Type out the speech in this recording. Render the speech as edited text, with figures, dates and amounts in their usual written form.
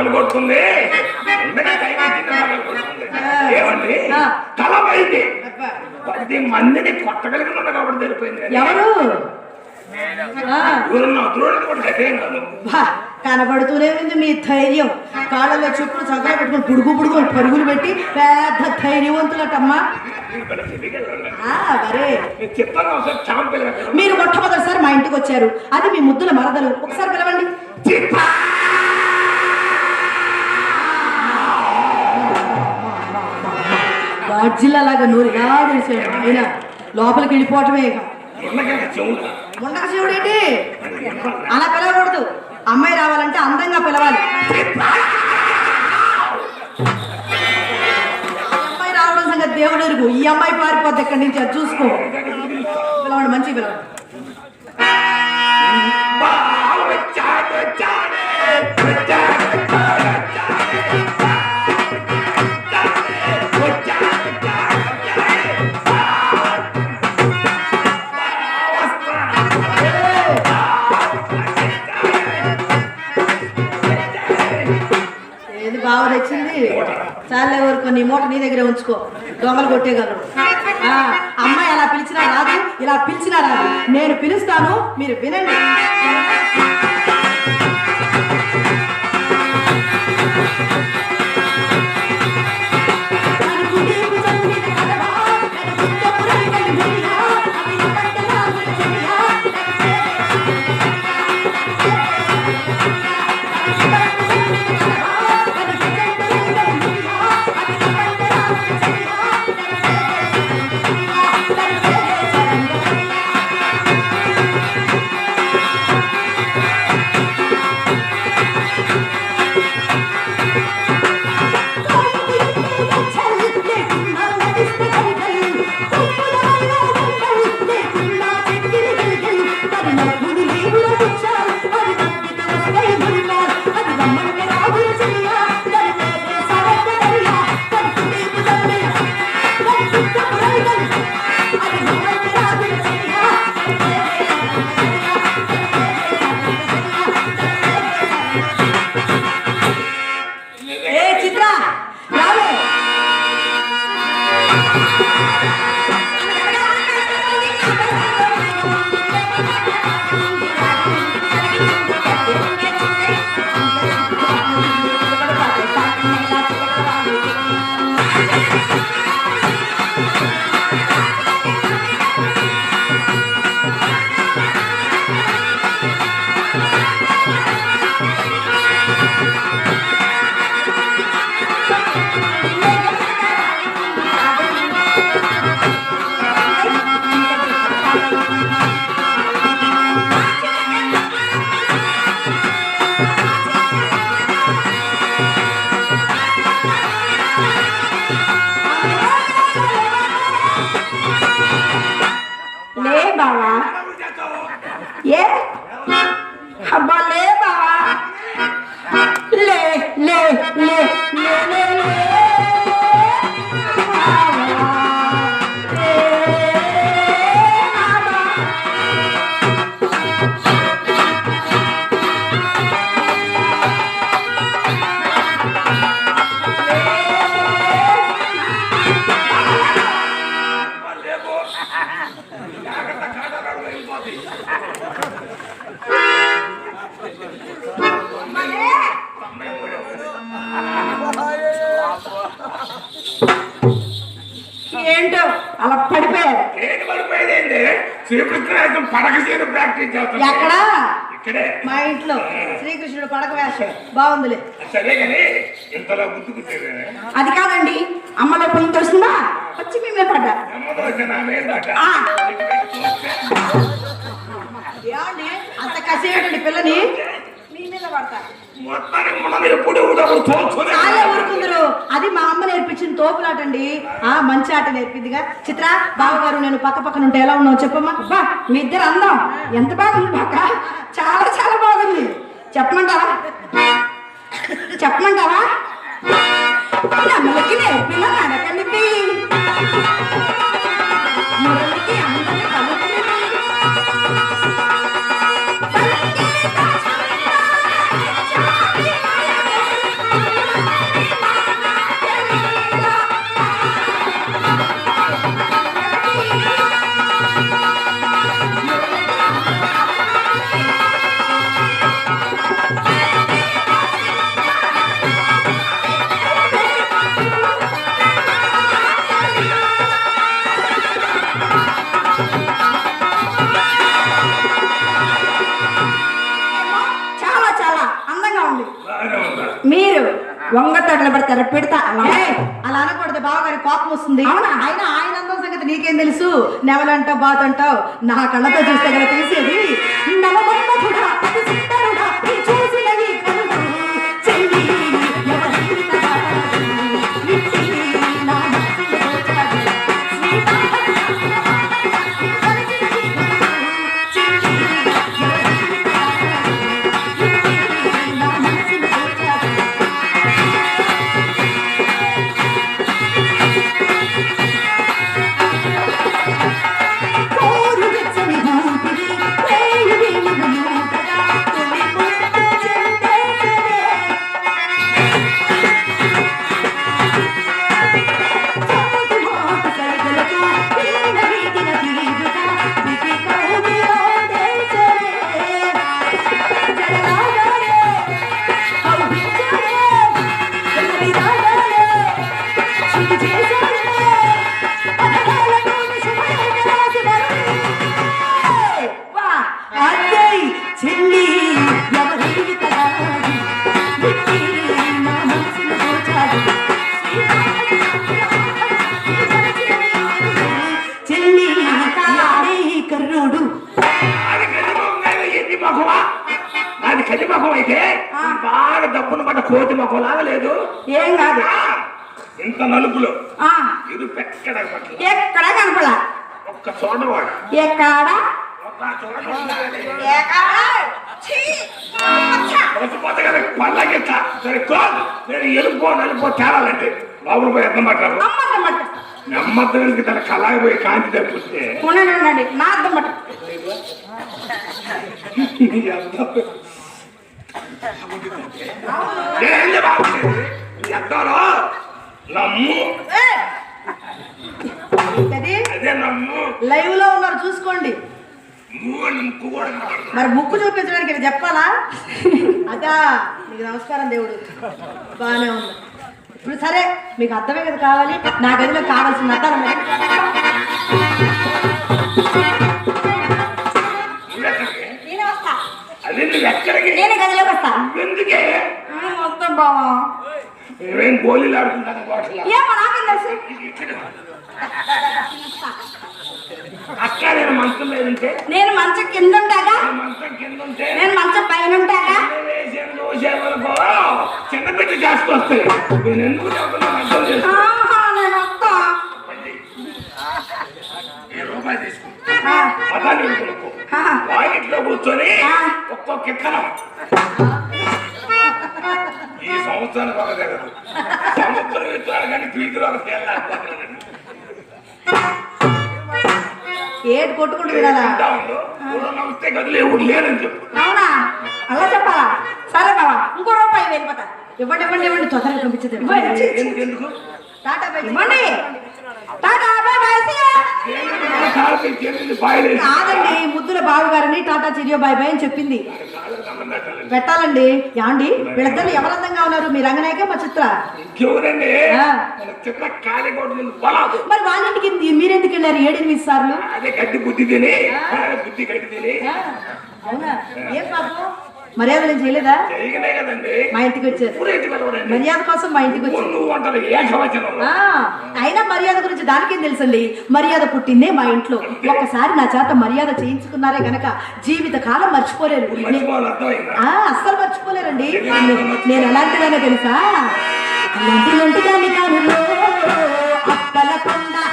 పగలు కొడుతుంది ఏమండి తలమైంది 10 మందిని కొట్టగలిగిన కాబట్టి తెలిపోయింది. ఎవరు కనబడుతూనే ఉంది మీ ధైర్యం. కాళ్ళలో చెప్పులు చక్కగా పెట్టుకుని పుడుగుని పరుగులు పెట్టి పెద్ద ధైర్యవంతులటమ్మా. మరే మీరు మొట్టమొదటిసారి మా ఇంటికి వచ్చారు, అది మీ ముద్దుల మరదలు. ఒకసారి పిలవండి. గాడ్జిల్లాగా నూరు ఎలా తెలిసాడు ఆయన. లోపలికి వెళ్ళిపోవటమే. ఉండక శివుడు ఏంటి అలా పిలవకూడదు. అమ్మాయి రావాలంటే అందంగా పిలవాలి. అమ్మాయి రావడం సంగతి దేవుడు ఎరుగు. ఈ అమ్మాయి పారిపోద్ది ఎక్కడి నుంచి, అది చూసుకో. పిలవండి, మంచిగా పిలవండి. బాగా తెచ్చింది చాలే ఊరుకో. నీ మూట నీ దగ్గరే ఉంచుకో, దొంగలు కొట్టేయగలరు. అమ్మాయి అలా పిలిచినా రాదు, ఇలా పిలిచినా రాదు. నేను పిలుస్తాను, మీరు వినండి. ఏంటో అలా పడిపోయారు. ఎక్కడ? మా ఇంట్లో శ్రీకృష్ణుడు పడక వేషం బాగుందిలే. అది కాదండి, అమ్మలో పొయ్యి తోసిందా వచ్చి మేమే పడ్డా. ఏమండి అంత కసేటండి పిల్లని మీ మీద పడతారు. ఊరుకుందరు. అది మా అమ్మ నేర్పించిన తోపులాటండి. మంచి ఆట నేర్పిందిగా. చిత్ర బావగారు నేను పక్క పక్కన ఉంటే ఎలా ఉన్నావు చెప్పమ్మా. బా మీ ఇద్దరు అందం ఎంత బాగుంది బాక, చాలా చాలా బాగుంది. చెప్పమంటావా? చెప్పమంటావా? అమ్మలకి నేర్పిల్ల నడకండి. మురళికి అందరికీ కలుగుతుంది. మీరు వంగతోటలు పెడతారు పెడతా అలా అనకూడదు బావగారి కోపం వస్తుంది అవునా ఆయన ఆయన అందం సంగతి నీకేం తెలుసు నెవలంటావు బాతంటావు నా కళ్ళతో చూస్తే కదా తెలిసేది నవమన్మథుడా, అతి సుందరుడా, ఈ చూసిన ఈ కనులు చెల్లి ఎవరికి తగాదు, నిత్తి నా మనసులో చాలు. నాది కది ముఖం అయితే బాగా డబ్బును పడ్డ కోతి ముఖం లాగా లేదు. ఏం కాదు ఇంత నలుపులు ఇది ఎక్కడ ఎక్కడ కనపడా ఒక్క చోటవాడు ఎక్కడ పళ్ళగిట్ట సరే నేను ఎలుపో నలుపో తేరాలంటే బాబులు పోయి ఎంత మాట్లాడు నమ్మద్దానికి తన కళాయి పోయి కాంతి తప్పిస్తే ఉండండి నా అర్థం పట్టు ఎంతలో నమ్ము అదే నమ్ము లైవ్ లో ఉన్నారు చూసుకోండి. మరి ముక్కు చూపించడానికి ఇక్కడ చెప్పాలా? అదా నీకు నమస్కారం దేవుడు బాగానే ఉంది. ఇప్పుడు సరే మీకు అర్థమే కదా కావాలి, నా గదిలో కావాల్సిన అర్థాలు నేను గదిలోకి వస్తా. ఎందుకే వస్తాం బావా. మేమేం గోళీలు ఆడుకుంటాను ఏమో నాకేం తెలుసు. అక్క నేను మంచం లేదంటే నేను మంచం కింద ఉంటాగా, మంచం కింద ఉంటే నేను మంచం పైన ఉంటాగా. చిన్న బిడ్డ చేసుకొస్తాయి నేను ఎందుకు అర్థం చేస్తాను. నేను వస్తా. రూపాయి తీసుకుంటా వాకిట్లో కూర్చొని ఒక్కొక్క ఎక్కనం ఈ సంవత్సరానికి ఒక జరగదు. సంవత్సరం ఎత్తాడు కానీ పీకులు ఒక ఏడు కొట్టుకుంటుంది కదా. వస్తే గదులు ఎవరు లేరని చెప్పు. అవునా అలా చెప్పాలా? సరే బాబా ఇంకో రూపాయి వెళ్ళిపోతా. ఇవ్వండి ఇవ్వండి ఇవ్వండి తొందరగా పంపించదు. ఎందుకు టాటా బై ఇవ్వండి. Tata bye by. కాదండి ముద్దుల బాబు గారిని టాటా చిరియో బాయ్ బాయ్ అని చెప్పింది. పెట్టాలండి. యాండి వీళ్ళిద్దరు ఎవరందంగా ఉన్నారు? మీ రంగనాయక మా చిత్ర. మరి వాళ్ళ ఇంటికి మీరెందుకు వెళ్ళారు 7-8 సార్లు? అవునా ఏం పాపం మర్యాద నేను చేయలేదా? మా ఇంటికి వచ్చారు మర్యాద కోసం. మా ఇంటికి వచ్చారు. అయినా మర్యాద గురించి దానికేం తెలుసండి. మర్యాద పుట్టిందే మా ఇంట్లో. ఒక్కసారి నా చేత మర్యాద చేయించుకున్నారే గనక జీవిత కాలం మర్చిపోలేరు. అస్సలు మర్చిపోలేరండి. నేను ఎలాంటిదానో తెలుసా? అలాంటి దాన్ని కాను అప్పలకుండా